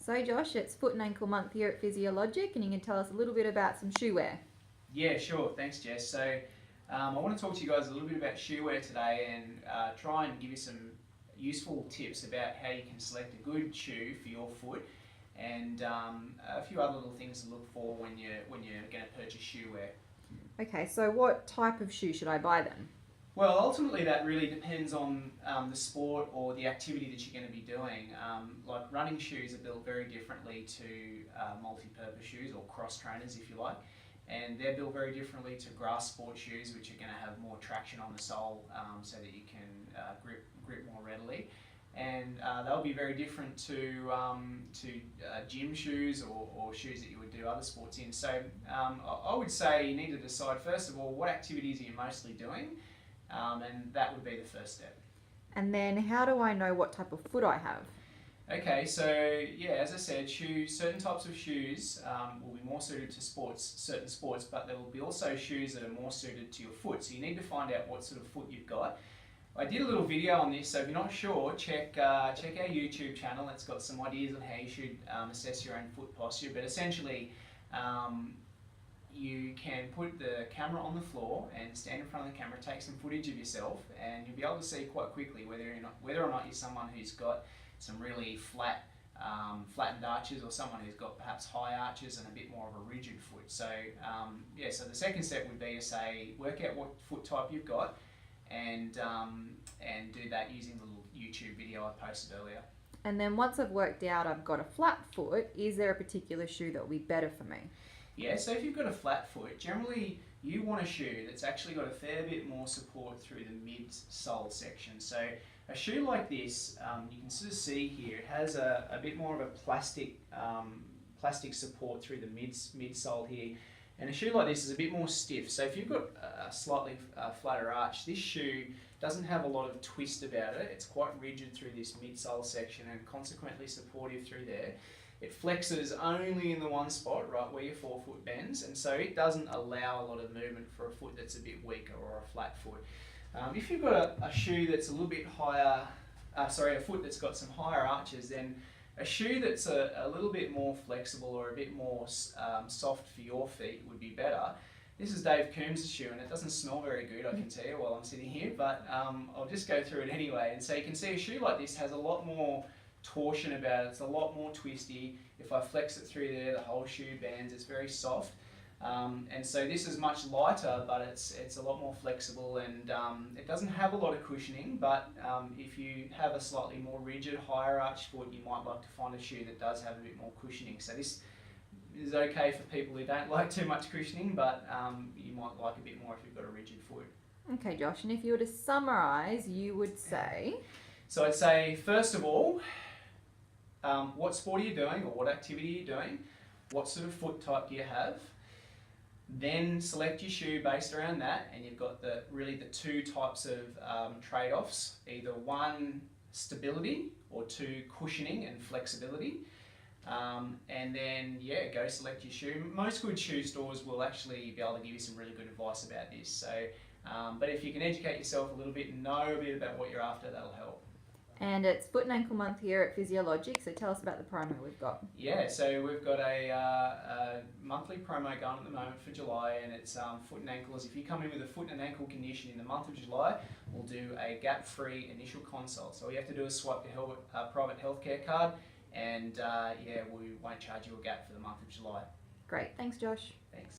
So Josh, it's Foot and Ankle Month here at Physiologic, and you can tell us a little bit about some shoe wear. Yeah, sure. Thanks, Jess. So, I want to talk to you guys a little bit about shoe wear today and try and give you some useful tips about how you can select a good shoe for your foot and a few other little things to look for when you're going to purchase shoe wear. Okay, so what type of shoe should I buy then? Well, ultimately that really depends on the sport or the activity that you're going to be doing. Like running shoes are built very differently to multi-purpose shoes or cross trainers, if you like. And they're built very differently to grass sport shoes, which are going to have more traction on the sole so that you can grip more readily. And they'll be very different to gym shoes or shoes that you would do other sports in. So I would say you need to decide first of all what activities are you mostly doing, and that would be the first step. And then how do I know what type of foot I have? Okay, so yeah, as I said, certain types of shoes will be more suited to certain sports, but there will be also shoes that are more suited to your foot. So you need to find out what sort of foot you've got. I did a little video on this, so if you're not sure, check our YouTube channel. It's got some ideas on how you should assess your own foot posture. But essentially, you can put the camera on the floor and stand in front of the camera, take some footage of yourself, and you'll be able to see quite quickly whether or not you're someone who's got some really flattened arches or someone who's got perhaps high arches and a bit more of a rigid foot. So so the second step would be to say, work out what foot type you've got and do that using the little YouTube video I posted earlier. And then once I've worked out I've got a flat foot, is there a particular shoe that will be better for me? Yeah, so if you've got a flat foot, generally you want a shoe that's actually got a fair bit more support through the mid-sole section. So a shoe like this, you can sort of see here, it has a bit more of a plastic support through the midsole here. And a shoe like this is a bit more stiff. So if you've got a slightly flatter arch, this shoe doesn't have a lot of twist about it. It's quite rigid through this midsole section and consequently supportive through there. It flexes only in the one spot, right where your forefoot bends, and so it doesn't allow a lot of movement for a foot that's a bit weaker or a flat foot. If you've got a shoe that's a little bit higher, a foot that's got some higher arches, then a shoe that's a little bit more flexible or a bit more soft for your feet would be better. This is Dave Coombs' shoe, and it doesn't smell very good, I can tell you, while I'm sitting here, but I'll just go through it anyway. And so you can see a shoe like this has a lot more torsion about it. It's a lot more twisty. If I flex it through there, the whole shoe bends. It's very soft. And so this is much lighter, but it's a lot more flexible, and it doesn't have a lot of cushioning, but if you have a slightly more rigid, higher arch foot, you might like to find a shoe that does have a bit more cushioning. So this is okay for people who don't like too much cushioning, but you might like a bit more if you've got a rigid foot. Okay, Josh, and if you were to summarise, you would say? So I'd say, first of all, what sport are you doing or what activity are you doing? What sort of foot type do you have? Then select your shoe based around that, and you've got the two types of trade-offs, either one, stability, or two, cushioning and flexibility. And then go select your shoe. Most good shoe stores will actually be able to give you some really good advice about this. So, but if you can educate yourself a little bit and know a bit about what you're after, that'll help. And it's Foot and Ankle Month here at Physiologic, so tell us about the promo we've got. Yeah, so we've got a monthly promo going at the moment for July, and it's foot and ankles. If you come in with a foot and ankle condition in the month of July, we'll do a gap-free initial consult. So all you have to do is swipe your private healthcare card, and we won't charge you a gap for the month of July. Great, thanks Josh. Thanks.